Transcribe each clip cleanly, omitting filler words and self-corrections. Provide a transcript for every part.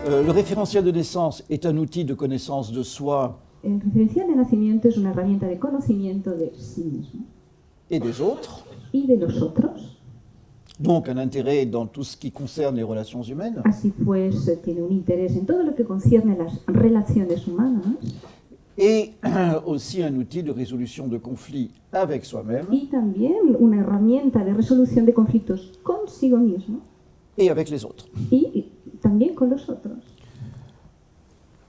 Le référentiel de naissance est un outil de connaissance de soi El referencial de nacimiento es una herramienta de conocimiento de sí mismo et des autres, y de los otros. donc un intérêt dans tout ce qui concerne les relations humaines, Así pues, tiene un interés en todo lo que concierne las relaciones humanas et aussi un outil de résolution de conflits avec soi-même y también una herramienta de resolución de conflictos consigo mismo et avec les autres. y también con los otros.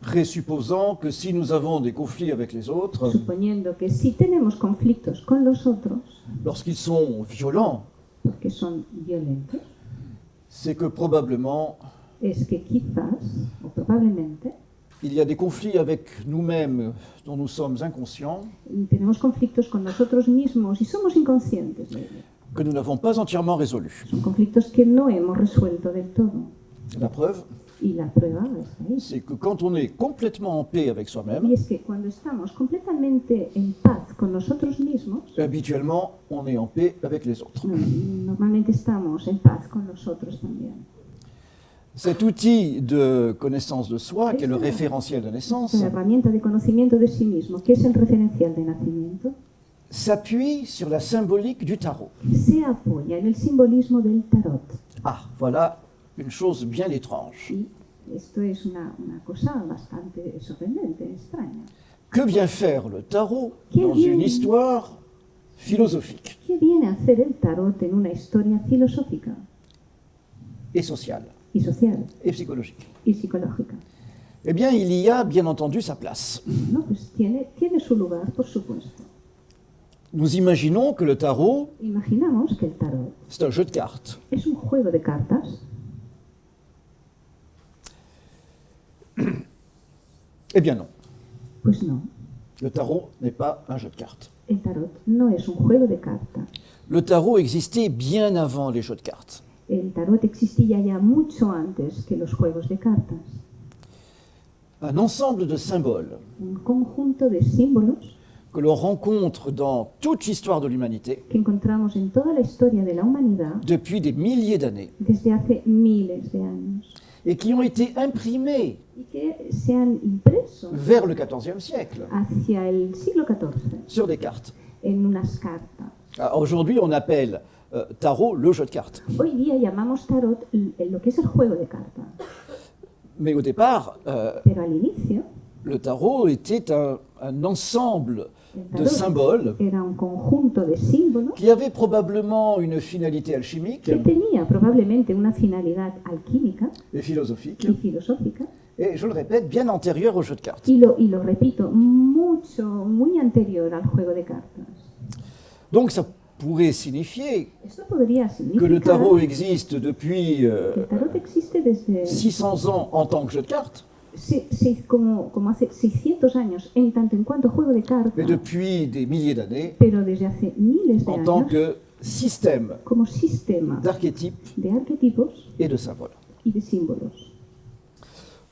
Présupposant que si nous avons des conflits avec les autres, Suponiendo que si tenemos conflictos con los otros, lorsqu'ils sont violents, porque son violentos, c'est que probablement es que quizás, o probablemente, il y a des conflits avec nous-mêmes dont nous sommes inconscients, tenemos conflictos con nosotros mismos y somos inconscientes de ello. que nous n'avons pas entièrement résolus. Son conflictos que no hemos resuelto del todo. La preuve, Y la prueba está ahí. c'est que quand on est complètement en paix avec Y soi-même, es que cuando estamos completamente en paz con nosotros mismos, habituellement, on est en paix avec les autres. normalmente estamos en paz con los otros también. Cet outil de connaissance de soi, qui est le référentiel de naissance, Una herramienta de conocimiento de sí mismo, que es el referencial de nacimiento, s'appuie sur la symbolique du tarot. se apoya en el simbolismo del tarot. Ah, voilà une chose bien étrange. Y esto es una cosa bastante sorprendente, extraña. Que vient faire le tarot Qué dans bien. une histoire philosophique ¿Qué viene a hacer el tarot en una historia filosófica et sociale y social et psychologique? y psicológica? Eh bien, il y a bien entendu sa place. No, pues tiene su lugar, por supuesto. Nous imaginons que le tarot, Imaginamos que el tarot c'est un jeu de cartes. es un juego de cartas. Eh bien non, Pues no, le tarot n'est pas un jeu de cartes. el tarot no es un juego de cartas. Le tarot existait bien avant les jeux de cartes. El tarot existía ya mucho antes que los juegos de cartas. Un ensemble de symboles Un conjunto de símbolos que l'on rencontre dans toute l'histoire de l'humanité que encontramos en toda la historia de la humanidad depuis des milliers d'années desde hace miles de años et qui ont été imprimés y que se han impreso vers le XIVe siècle hacia el siglo XIV sur des cartes. en unas cartas. Alors, aujourd'hui, on appelle tarot le jeu de cartes. Hoy día llamamos tarot lo que es el juego de cartas, Mais au départ, pero al inicio le tarot était un ensemble el de tarot symboles era un conjunto de símbolos qui avaient probablement une finalité alchimique que tenía probablemente una finalidad alquímica et philosophique, y filosófica, et je le répète, bien antérieure au jeu de cartes. y lo repito, muy anterior al juego de cartas. Donc ça pourrait signifier Esto podría que le significar tarot existe depuis que el tarot existe desde 600 ans en tant que jeu de cartes, como hace 600 años en tanto en cuanto juego de cartas, mais depuis des milliers d'années pero desde hace miles de en tant años que système como sistema d'archétypes de arquetipos et de symboles. y de símbolos.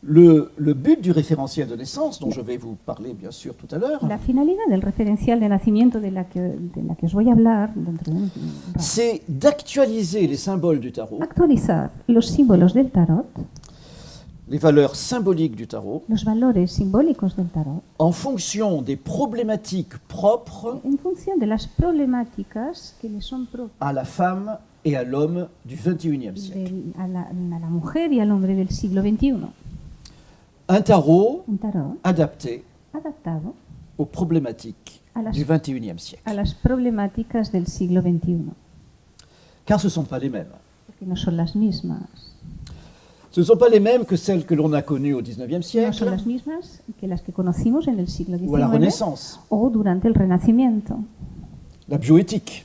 Le but du référentiel de naissance, dont je vais vous parler bien sûr tout à l'heure, La finalidad del referencial de nacimiento de la que os voy a hablar dentro de un rato, c'est d'actualiser les symboles du tarot, actualizar los símbolos del tarot, les valeurs symboliques du tarot, los valores simbólicos del tarot, en fonction des problématiques propres en función de las problemáticas que le son propias à la femme et à l'homme du XXIe siècle. a la mujer y al hombre del siglo XXI. Un tarot Un tarot adapté adaptado aux problématiques a las, du XXIe siècle. a las problemáticas del siglo XXI, Car ce ne sont pas les mêmes. porque no son las mismas. Ce ne sont pas les mêmes que celles que l'on a connues au XIXe No son siècle las mismas que las que conocimos en el siglo ou à la XIX Renaissance. o durante el Renacimiento. La bioéthique,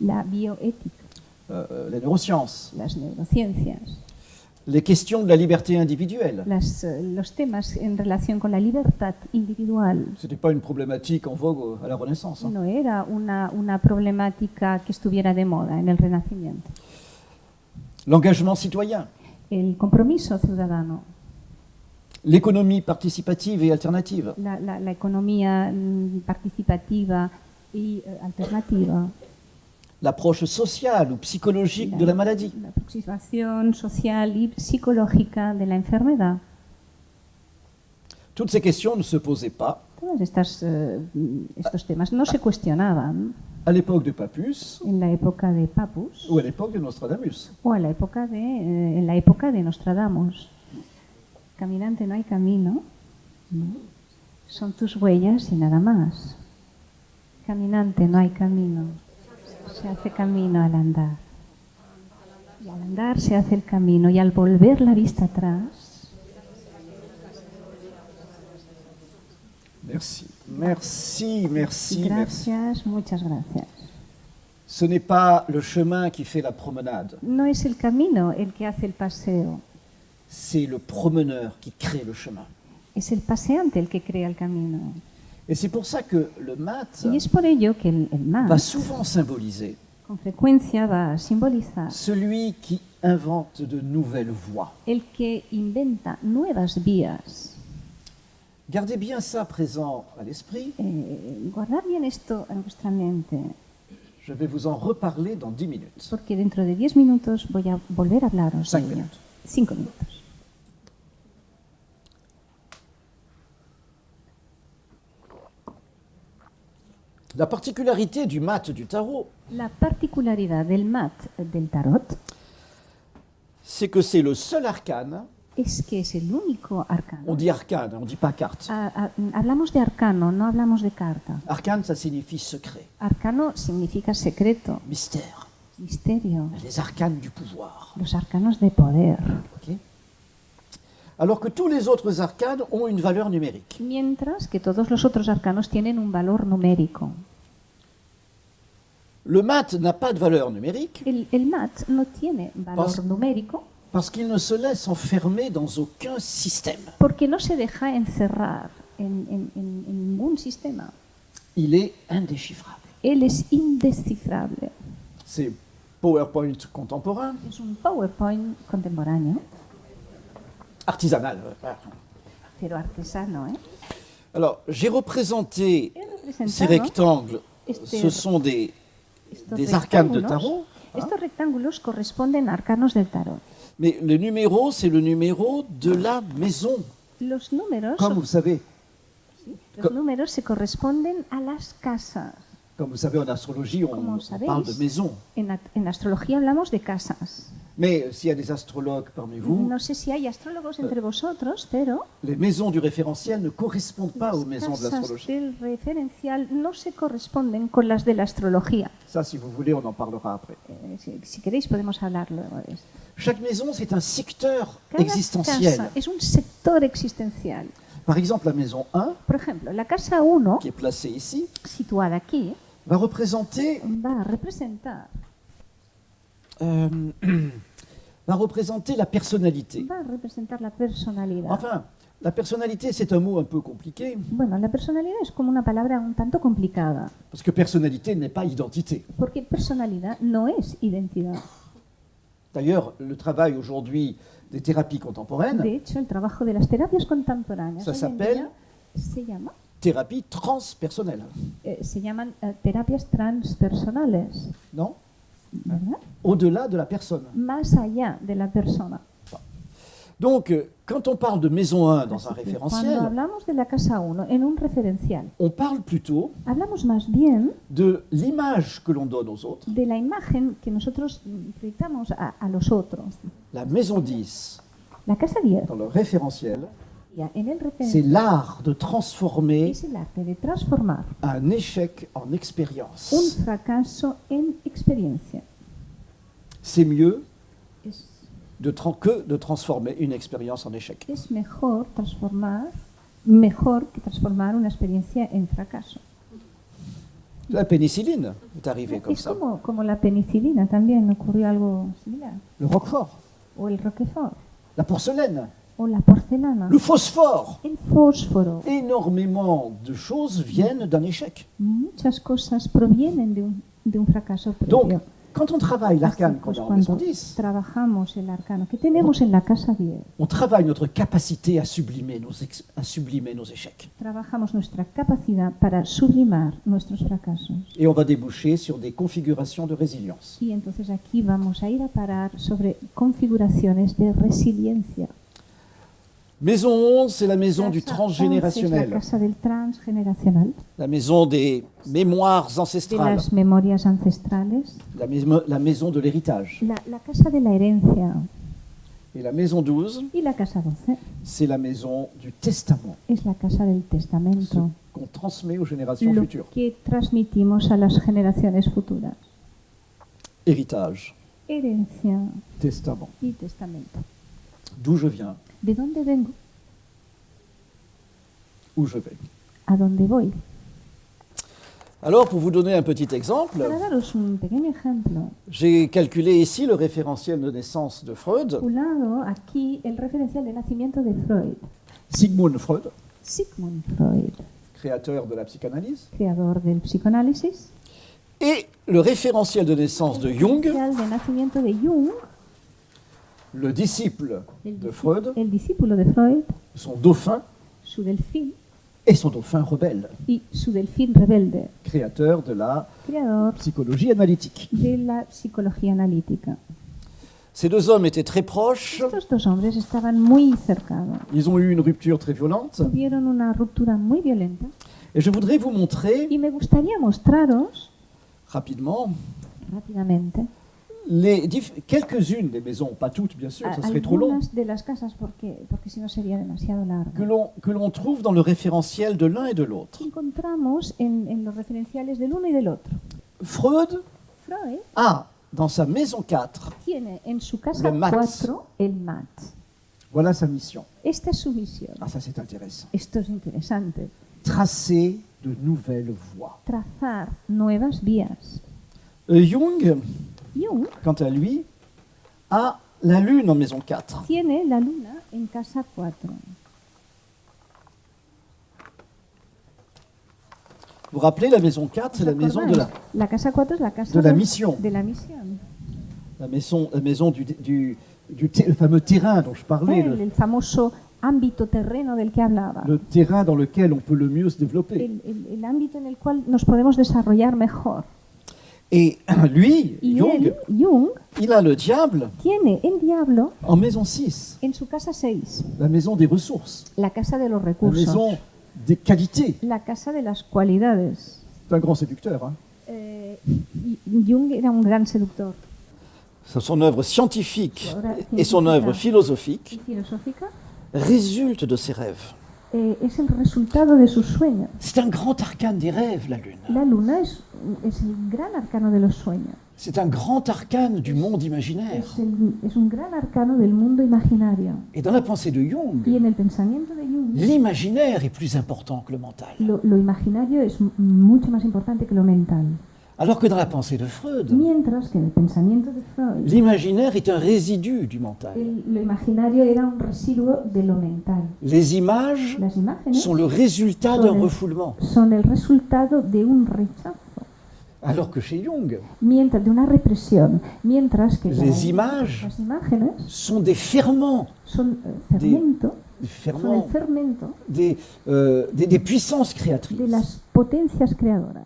La bioética, les neurosciences, las neurociencias, les questions de la liberté individuelle. los temas en relación con la libertad individual. Ce n'était pas une problématique en vogue à la Renaissance. No era una problemática que estuviera de moda en el Renacimiento. L'engagement citoyen, El compromiso ciudadano, l'économie participative et alternative, la economía participativa y alternativa, l'approche sociale ou psychologique de la maladie. La aproximación social y psicológica de la enfermedad. Toutes ces questions ne se posaient pas Todos estos temas no se cuestionaban à l'époque de Papus en la época de Papus ou à l'époque de Nostradamus. o en la época de Nostradamus. Caminante no hay camino, ¿no? Son tus huellas y nada más. Caminante no hay camino, se hace camino al andar. Y al andar se hace el camino y al volver la vista atrás. Merci, merci, merci, merci. Gracias, muchas gracias. Ce n'est pas le chemin qui fait la promenade, No es el camino el que hace el paseo, c'est le promeneur qui crée le chemin. es el paseante el que crea el camino. Et c'est pour ça que le mat Y es por ello que el va mat souvent symboliser con frecuencia va a simbolizar celui qui invente de nouvelles voies. el que inventa nuevas vías. Gardez bien ça présent à l'esprit. Guardad bien esto en vuestra mente, Je vais vous en reparler dans 10 minutes. porque dentro de 10 minutos voy a volver a hablaros de 5 ello. minutes. 5 minutos. La particularité du mat du tarot, La particularidad del mat del tarot c'est que c'est le seul arcane. es que es el único arcano. On dit arcane, on ne dit pas carte. Hablamos de arcano, no hablamos de carta. Arcane, ça signifie secret, Arcano significa secreto, mystère, misterio, les arcanes du pouvoir. los arcanos de poder. Ok. Alors que tous les autres arcanes ont une valeur numérique. Mientras que todos los otros arcanos tienen un valor numérico. Le mat n'a pas de valeur numérique El mat no tiene valor Pas- numérico parce qu'il ne se laisse enfermer dans aucun système. porque no se deja encerrar en ningún sistema. Il est indéchiffrable. Él es indescifrable. C'est PowerPoint contemporain, Es un PowerPoint contemporáneo, artisanal. pero artesano. Alors, j'ai représenté He ces representado rectangles. Este- Ce sont des estos arcanes de rectángulos. tarot. Estos rectángulos corresponden a arcanos del tarot. Mais le numéro, c'est le numéro de la maison. Los números, Comme vous savez, los números se corresponden a las casas. comme vous savez en astrologie, Como on sabéis. parle de maison. En astrología hablamos de casas. Mais s'il y a des astrologues parmi vous, No sé si hay astrólogos entre vosotros, pero les maisons du référentiel ne correspondent pas las aux maisons de casas l'astrologie. del referencial no se corresponden con las de la astrología. Ça, si vous voulez, on en parlera après. Si queréis podemos hablar luego de esto. Chaque maison, c'est un secteur Cada existentiel. casa es un sector existencial. Par exemple, la maison 1, Por ejemplo, la casa 1, qui est placée ici, situada aquí, va représenter, va a representar euh, va représenter la personnalité. la personalidad. Enfin, la personnalité, c'est un mot un peu compliqué, Bueno, la personalidad es como una palabra un tanto complicada, parce que personnalité n'est pas identité. porque personalidad no es identidad. D'ailleurs, le travail aujourd'hui des thérapies contemporaines, De hecho, el trabajo de las terapias contemporáneas Ça hoy en s'appelle- día thérapie transpersonnelle, se llaman terapias transpersonales, non? ¿verdad? Au-delà de la personne. Más allá de la persona. Donc, quand on parle de maison 1 dans un Así que référentiel, cuando hablamos de la casa 1 en un referencial, on parle plutôt hablamos más bien de l'image que l'on donne aux autres. de la imagen que nosotros proyectamos a los otros. La maison 10, La casa 10, dans le référentiel, ya en el c'est referencial, l'art de transformer es el arte de transformar un échec en expérience. un fracaso en experiencia. C'est mieux Es, que de transformer une expérience en échec. es mejor que transformar una experiencia en fracaso. La pénicilline est arrivée comme Es ça. como la penicilina también, ocurrió algo similar. Le roquefort, O el roquefort, la porcelaine, o la porcelana, le phosphore. el fósforo. Énormément de choses viennent d'un échec. Muchas cosas provienen de un fracaso Donc, previo. quand on travaille Así, l'arcane qu'on pues, a en maison cuando 10, trabajamos el arcano que tenemos en la casa 10, on travaille notre capacité à sublimer nos échecs. trabajamos nuestra capacidad para sublimar nuestros fracasos. Et on va déboucher sur des configurations de résilience. Y entonces aquí vamos a ir a parar sobre configuraciones de resiliencia. Maison 11, c'est la maison du Casa 11 es la transgénérationnel, casa del transgeneracional, la maison des mémoires de ancestrales, las memorias ancestrales, la maison de l'héritage. la casa de la herencia. Et la maison 12, Y la casa 12 c'est la maison du testament, es la casa del ce testamento, qu'on transmet aux générations lo futures. que transmitimos a las generaciones futuras. Héritage, Herencia testament. y testamento. D'où je viens, ¿De dónde vengo? où je vais. ¿A dónde voy? Alors, pour vous donner un petit exemple, Para daros un pequeño ejemplo, j'ai calculé ici le référentiel de naissance de Freud, calculado aquí el referencial de nacimiento de Freud. Sigmund Freud, Sigmund Freud, créateur de la psychanalyse, creador del psicoanálisis. et le référentiel de naissance de Jung, Referencial de nacimiento de Jung, le disciple el, de Freud, el discípulo de Freud, son dauphin su delfín et son dauphin rebelle, y su delfín rebelde, créateur de la creador psychologie analytique. de la psicología analítica. Ces deux hommes étaient très proches, Estos dos hombres estaban muy cercanos, ils ont eu une rupture très violente, tuvieron una ruptura muy violenta et je voudrais vous montrer y me gustaría mostraros rapidement rápidamente quelques-unes des maisons, pas toutes bien sûr, ça serait trop long, algunas de las casas porque si no sería demasiado largo. que l'on trouve dans le référentiel de l'un et de l'autre. Encontramos en los referenciales del uno y del otro. Freud Freud a, dans sa maison 4, tiene en su casa Le mat. 4 el mat. voilà sa mission. Esta es su misión. Ah, ça c'est intéressant. Esto es interesante. Tracer de nouvelles voies. Trazar nuevas vías. Jung, Jung quant à lui, a la lune en maison 4. tiene la luna en casa 4. Vous vous rappelez, la maison 4, c'est la maison de La casa 4 es la casa de la mission. de la misión. la maison le fameux terrain dont je parlais, El famoso ámbito terreno del que hablaba. le terrain dans lequel on peut le mieux se développer. El ámbito en el cual nos podemos desarrollar mejor. Et lui, Y Jung, él, Jung, il a le diable tiene el diablo en maison 6, en su casa 6, la maison des ressources, la casa de los la recursos, maison des qualités. la casa de las cualidades. C'est un grand séducteur. Hein. Jung era un gran seductor. Son œuvre scientifique et son œuvre philosophique Y filosófica résultent de ses rêves. es el resultado de sus sueños. C'est un grand arcane des rêves, la lune. La luna es el gran arcano de los sueños. C'est un grand arcane du monde imaginaire. Es un gran arcano del mundo imaginario. Et dans la pensée de Y Jung, en el pensamiento de Jung, l'imaginaire est plus important que le mental. lo imaginario es mucho más importante que lo mental. Alors que dans la pensée de Freud, Mientras que en el pensamiento de Freud, l'imaginaire est un résidu du mental. lo imaginario era un residuo de lo mental. Les images Las imágenes sont le résultat d'un refoulement. son el resultado de un rechazo, Alors que chez Jung, mientras de una represión, mientras que les images las imágenes sont des ferments, son fermento, des son el ferments, fermento des puissances de créatrices. las potencias creadoras.